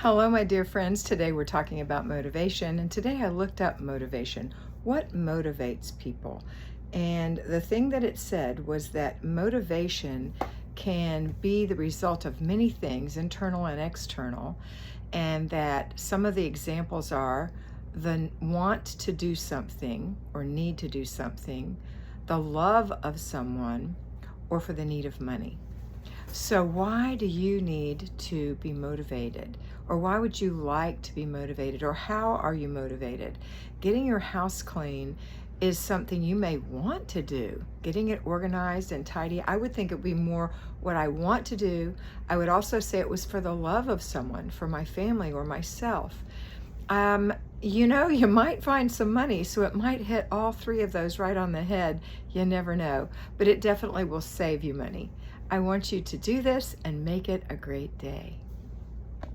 Hello, my dear friends. Today we're talking about motivation, and today I looked up motivation. What motivates people? And the thing that it said was that motivation can be the result of many things, internal and external, and that some of the examples are the want to do something or need to do something, the love of someone, or for the need of money. So why do you need to be motivated? Or why would you like to be motivated? Or how are you motivated? Getting your house clean is something you may want to do. Getting it organized and tidy, I would think it would be more what I want to do. I would also say it was for the love of someone, for my family or myself. You might find some money, so it might hit all three of those right on the head. You never know, but it definitely will save you money. I want you to do this and make it a great day.